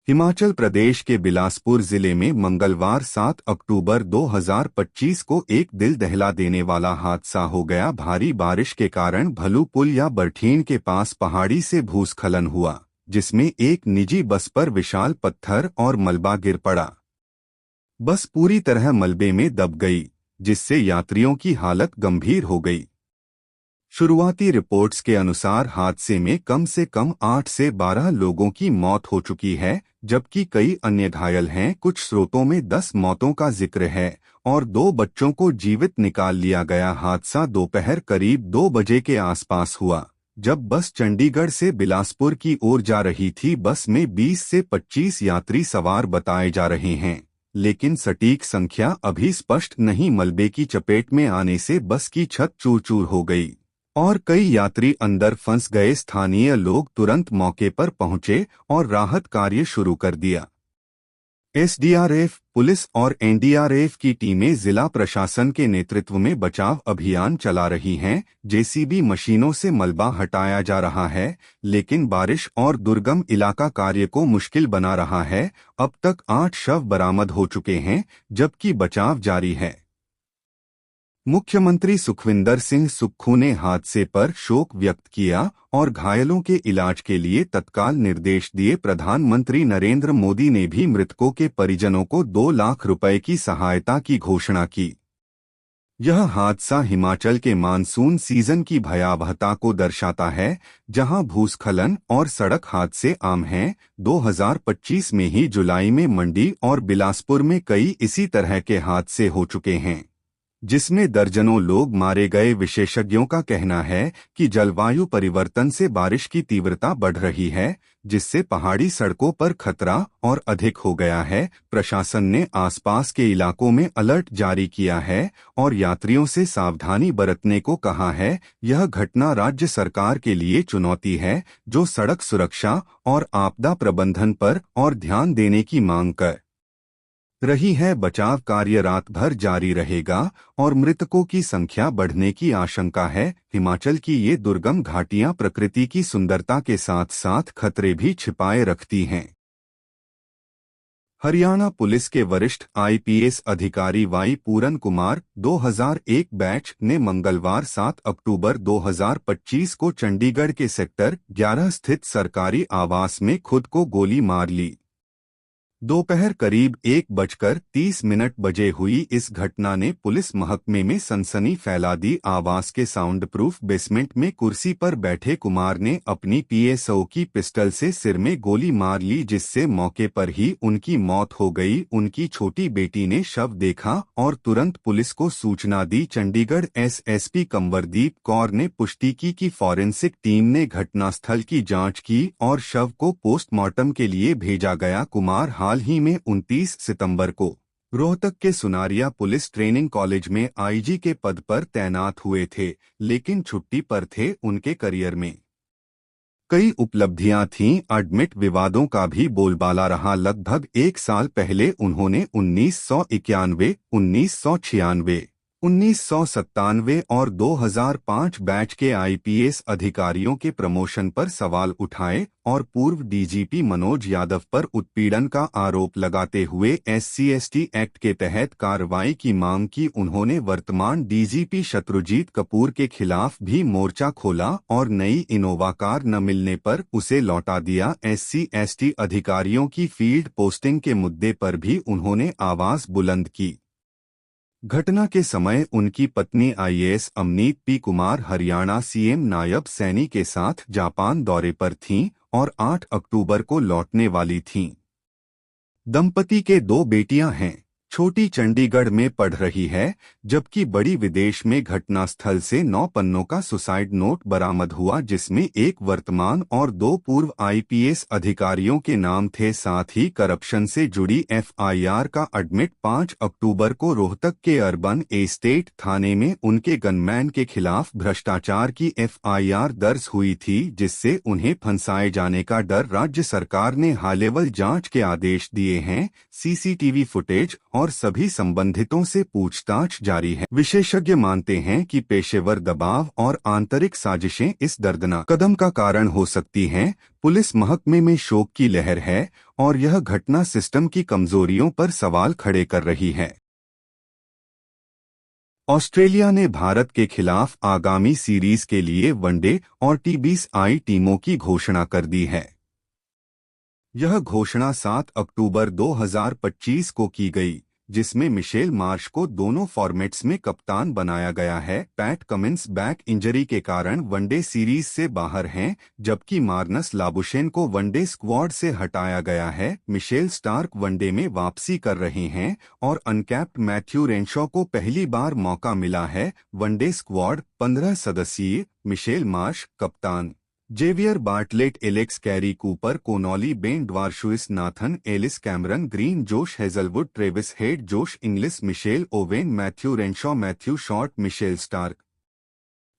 हिमाचल प्रदेश के बिलासपुर जिले में मंगलवार 7 अक्टूबर 2025 को एक दिल दहला देने वाला हादसा हो गया। भारी बारिश के कारण भलू पुल या बरठीन के पास पहाड़ी से भूस्खलन हुआ, जिसमें एक निजी बस पर विशाल पत्थर और मलबा गिर पड़ा। बस पूरी तरह मलबे में दब गई, जिससे यात्रियों की हालत गंभीर हो गई। शुरुआती रिपोर्ट्स के अनुसार हादसे में कम से कम 8 से 12 लोगों की मौत हो चुकी है, जबकि कई अन्य घायल हैं। कुछ स्रोतों में 10 मौतों का जिक्र है और 2 बच्चों को जीवित निकाल लिया गया। हादसा दोपहर करीब 2 बजे के आसपास हुआ, जब बस चंडीगढ़ से बिलासपुर की ओर जा रही थी। बस में 20 से 25 यात्री सवार बताए जा रहे हैं, लेकिन सटीक संख्या अभी स्पष्ट नहीं। मलबे की चपेट में आने से बस की छत चूर-चूर हो गई और कई यात्री अंदर फंस गए। स्थानीय लोग तुरंत मौके पर पहुंचे और राहत कार्य शुरू कर दिया। एसडीआरएफ, पुलिस और एनडीआरएफ की टीमें जिला प्रशासन के नेतृत्व में बचाव अभियान चला रही हैं। जेसीबी मशीनों से मलबा हटाया जा रहा है, लेकिन बारिश और दुर्गम इलाका कार्य को मुश्किल बना रहा है। अब तक 8 शव बरामद हो चुके हैं, जबकि बचाव जारी है। मुख्यमंत्री सुखविंदर सिंह सुक्खू ने हादसे पर शोक व्यक्त किया और घायलों के इलाज के लिए तत्काल निर्देश दिए। प्रधानमंत्री नरेंद्र मोदी ने भी मृतकों के परिजनों को 2 लाख रुपए की सहायता की घोषणा की। यह हादसा हिमाचल के मानसून सीजन की भयावहता को दर्शाता है, जहां भूस्खलन और सड़क हादसे आम हैं। 2025 में ही जुलाई में मंडी और बिलासपुर में कई इसी तरह के हादसे हो चुके हैं, जिसमें दर्जनों लोग मारे गए। विशेषज्ञों का कहना है कि जलवायु परिवर्तन से बारिश की तीव्रता बढ़ रही है, जिससे पहाड़ी सड़कों पर खतरा और अधिक हो गया है। प्रशासन ने आसपास के इलाकों में अलर्ट जारी किया है और यात्रियों से सावधानी बरतने को कहा है। यह घटना राज्य सरकार के लिए चुनौती है, जो सड़क सुरक्षा और आपदा प्रबंधन पर और ध्यान देने की मांग कर रही है। बचाव कार्य रात भर जारी रहेगा और मृतकों की संख्या बढ़ने की आशंका है। हिमाचल की ये दुर्गम घाटियां प्रकृति की सुंदरता के साथ साथ खतरे भी छिपाए रखती हैं। हरियाणा पुलिस के वरिष्ठ आईपीएस अधिकारी वाई पूरन कुमार 2001 बैच ने मंगलवार 7 अक्टूबर 2025 को चंडीगढ़ के सेक्टर 11 स्थित सरकारी आवास में खुद को गोली मार ली। दोपहर करीब 1:30 बजे हुई इस घटना ने पुलिस महकमे में सनसनी फैला दी। आवास के साउंड प्रूफ बेसमेंट में कुर्सी पर बैठे कुमार ने अपनी पीएसओ की पिस्टल से सिर में गोली मार ली, जिससे मौके पर ही उनकी मौत हो गई। उनकी छोटी बेटी ने शव देखा और तुरंत पुलिस को सूचना दी। चंडीगढ़ एसएसपी कंवरदीप कौर ने पुष्टि की कि फॉरेंसिक टीम ने घटनास्थल की जांच की और शव को पोस्टमार्टम के लिए भेजा गया। कुमार हाल ही में 29 सितंबर को रोहतक के सुनारिया पुलिस ट्रेनिंग कॉलेज में आईजी के पद पर तैनात हुए थे, लेकिन छुट्टी पर थे। उनके करियर में कई उपलब्धियां थीं। एडमिट विवादों का भी बोलबाला रहा। लगभग 1 साल पहले उन्होंने 1991, 1996, 1997 और 2005 बैच के आईपीएस अधिकारियों के प्रमोशन पर सवाल उठाए और पूर्व डीजीपी मनोज यादव पर उत्पीड़न का आरोप लगाते हुए एससी/एसटी एक्ट के तहत कार्रवाई की मांग की। उन्होंने वर्तमान डीजीपी शत्रुजीत कपूर के खिलाफ भी मोर्चा खोला और नई इनोवा कार न मिलने पर उसे लौटा दिया। एससी/एसटी अधिकारियों की फील्ड पोस्टिंग के मुद्दे पर भी उन्होंने आवाज बुलंद की। घटना के समय उनकी पत्नी IAS Amneet P Kumar Haryana CM Nayab Saini के साथ जापान दौरे पर थीं और 8 अक्टूबर को लौटने वाली थीं। दंपति के 2 बेटियां हैं। छोटी चंडीगढ़ में पढ़ रही है, जबकि बड़ी विदेश में। घटनास्थल से 9 पन्नों का सुसाइड नोट बरामद हुआ, जिसमें एक वर्तमान और 2 पूर्व आईपीएस अधिकारियों के नाम थे। साथ ही करप्शन से जुड़ी एफआईआर का एडमिट 5 अक्टूबर को रोहतक के अर्बन एस्टेट थाने में उनके गनमैन के खिलाफ भ्रष्टाचार की एफआईआर दर्ज हुई थी, जिससे उन्हें फंसाए जाने का डर। राज्य सरकार ने हाई लेवल जांच के आदेश दिए हैं। सीसीटीवी फुटेज और सभी संबंधितों से पूछताछ जारी है। विशेषज्ञ मानते हैं कि पेशेवर दबाव और आंतरिक साजिशें इस दर्दनाक कदम का कारण हो सकती हैं। पुलिस महकमे में शोक की लहर है और यह घटना सिस्टम की कमजोरियों पर सवाल खड़े कर रही है। ऑस्ट्रेलिया ने भारत के खिलाफ आगामी सीरीज के लिए वनडे और T20I टीमों की घोषणा कर दी है। यह घोषणा 7 अक्टूबर 2025 को की गई, जिसमें मिशेल मार्श को दोनों फॉर्मेट्स में कप्तान बनाया गया है। पैट कमिंस बैक इंजरी के कारण वनडे सीरीज से बाहर हैं, जबकि मार्नस लाबुशेन को वनडे स्क्वाड से हटाया गया है। मिशेल स्टार्क वनडे में वापसी कर रहे हैं और अनकैप्ड मैथ्यू रेनशॉ को पहली बार मौका मिला है। वनडे स्क्वाड 15 सदस्यीय, मिशेल मार्श कप्तान, Xavier Bartlett, Alex Carey, Cooper Connolly, Ben Dwarshuis, Nathan Ellis, Cameron Green, Josh Hazlewood, Travis Head, Josh Inglis, Mitchell Owen, Matthew Renshaw, Matthew Short, Mitchell Starc,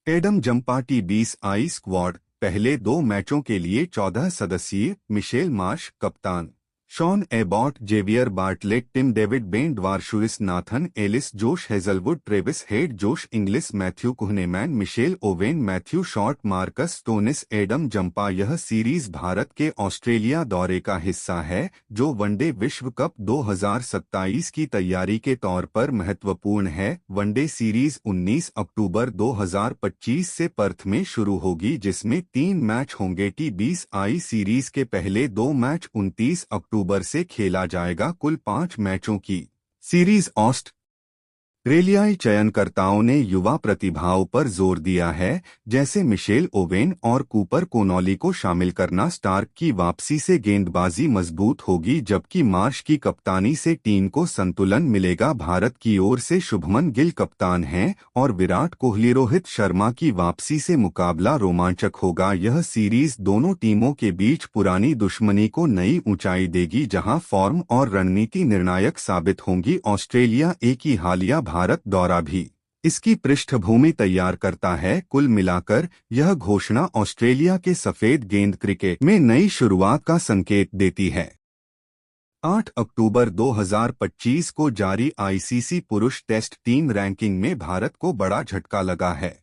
Adam Zampa. T20I squad पहले 2 मैचों के लिए 14 सदस्यीय, Mitchell Marsh कप्तान, Sean Abbott, Xavier Bartlett, Tim David, Ben Dwarshuis, Nathan Ellis, Josh Hazlewood, Travis Head, Josh Inglis, Matthew Kuhnemann, Mitchell Owen, Matthew Short, Marcus Stoinis, Adam Zampa. यह series Bharat के Australia दौरे का हिस्सा है, जो वनडे विश्व cup 2027 की तैयारी के तौर पर महत्वपूर्ण है। वनडे सीरीज 19 अक्टूबर 2025 से पर्थ में शुरू होगी, जिसमें 3 मैच होंगे। T20I सीरीज के पहले 2 मैच 29 अक्टूबर से खेला जाएगा। कुल 5 मैचों की सीरीज ऑस्ट्रेलियाई चयनकर्ताओं ने युवा प्रतिभाओं पर जोर दिया है, जैसे मिशेल ओवेन और कूपर कोनॉली को शामिल करना। स्टार्क की वापसी से गेंदबाजी मजबूत होगी, जबकि मार्श की कप्तानी से टीम को संतुलन मिलेगा। भारत की ओर से शुभमन गिल कप्तान हैं और विराट कोहली, रोहित शर्मा की वापसी से मुकाबला रोमांचक होगा। यह सीरीज दोनों टीमों के बीच पुरानी दुश्मनी को नई ऊंचाई देगी, जहां फॉर्म और रणनीति निर्णायक साबित होंगी। ऑस्ट्रेलिया एक ही हालिया भारत दौरा भी इसकी पृष्ठभूमि तैयार करता है। कुल मिलाकर यह घोषणा ऑस्ट्रेलिया के सफेद गेंद क्रिकेट में नई शुरुआत का संकेत देती है। 8 अक्टूबर 2025 को जारी ICC पुरुष टेस्ट टीम रैंकिंग में भारत को बड़ा झटका लगा है।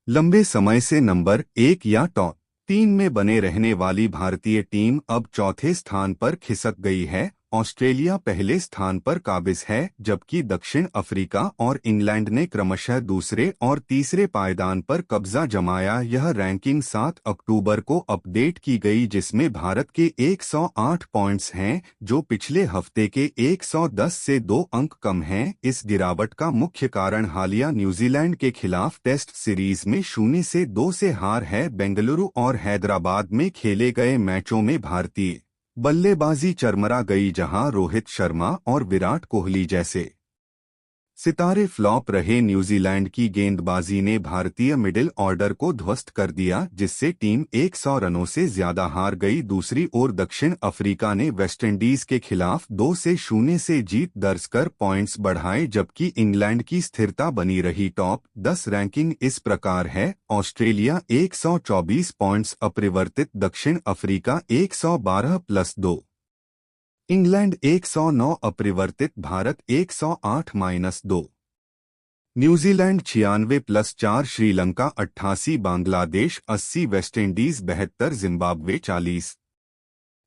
लंबे समय से नंबर 1 या टॉप 3 में बने रहने वाली भारतीय टीम अब चौथे स्थान पर खिसक गई है। ऑस्ट्रेलिया पहले स्थान पर काबिज है, जबकि दक्षिण अफ्रीका और इंग्लैंड ने क्रमशः दूसरे और तीसरे पायदान पर कब्जा जमाया। यह रैंकिंग 7 अक्टूबर को अपडेट की गई, जिसमें भारत के 108 पॉइंट्स हैं, जो पिछले हफ्ते के 110 से 2 अंक कम हैं। इस गिरावट का मुख्य कारण हालिया न्यूजीलैंड के खिलाफ टेस्ट सीरीज में 0-2 से हार है। बेंगलुरु और हैदराबाद में खेले गए मैचों में भारतीय बल्लेबाजी चरमरा गई, जहां रोहित शर्मा और विराट कोहली जैसे सितारे फ्लॉप रहे। न्यूजीलैंड की गेंदबाजी ने भारतीय मिडिल ऑर्डर को ध्वस्त कर दिया, जिससे टीम 100 रनों से ज्यादा हार गई। दूसरी ओर दक्षिण अफ्रीका ने वेस्टइंडीज के खिलाफ 2-0 से जीत दर्ज कर पॉइंट्स बढ़ाए, जबकि इंग्लैंड की स्थिरता बनी रही। टॉप 10 रैंकिंग इस प्रकार है: ऑस्ट्रेलिया 124 पॉइंट्स अपरिवर्तित, दक्षिण अफ्रीका 112+2, इंग्लैंड 109 अपरिवर्तित, Bharat 108-2, New Zealand 96+4, Sri Lanka 88, Bangladesh 80, West Indies 72, Zimbabwe 40।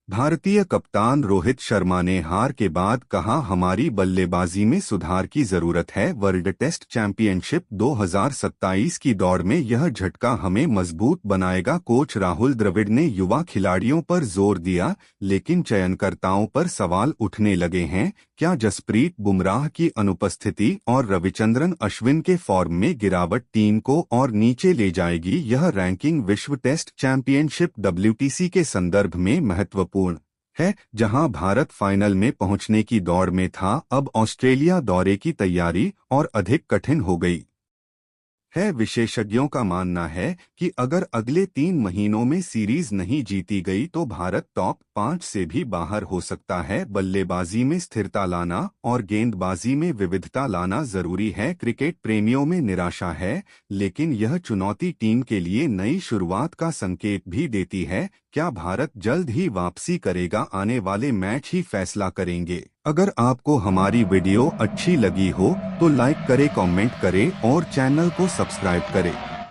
भारतीय कप्तान रोहित शर्मा ने हार के बाद कहा, हमारी बल्लेबाजी में सुधार की जरूरत है। वर्ल्ड टेस्ट चैंपियनशिप 2027 की दौड़ में यह झटका हमें मजबूत बनाएगा। कोच राहुल द्रविड़ ने युवा खिलाड़ियों पर जोर दिया, लेकिन चयनकर्ताओं पर सवाल उठने लगे हैं। क्या जसप्रीत बुमराह की अनुपस्थिति और रविचंद्रन अश्विन के फॉर्म में गिरावट टीम को और नीचे ले जाएगी? यह रैंकिंग विश्व टेस्ट चैंपियनशिप WTC के संदर्भ में महत्वपूर्ण है, जहां भारत फाइनल में पहुंचने की दौड़ में था। अब ऑस्ट्रेलिया दौरे की तैयारी और अधिक कठिन हो गई है। विशेषज्ञों का मानना है कि अगर अगले 3 महीनों में सीरीज नहीं जीती गई तो भारत टॉप 5 से भी बाहर हो सकता है। बल्लेबाजी में स्थिरता लाना और गेंदबाजी में विविधता लाना जरूरी है। क्रिकेट प्रेमियों में निराशा है, लेकिन यह चुनौती टीम के लिए नई शुरुआत का संकेत भी देती है। क्या भारत जल्द ही वापसी करेगा? आने वाले मैच ही फैसला करेंगे। अगर आपको हमारी वीडियो अच्छी लगी हो तो लाइक करें, कमेंट करें और चैनल को सब्सक्राइब करें।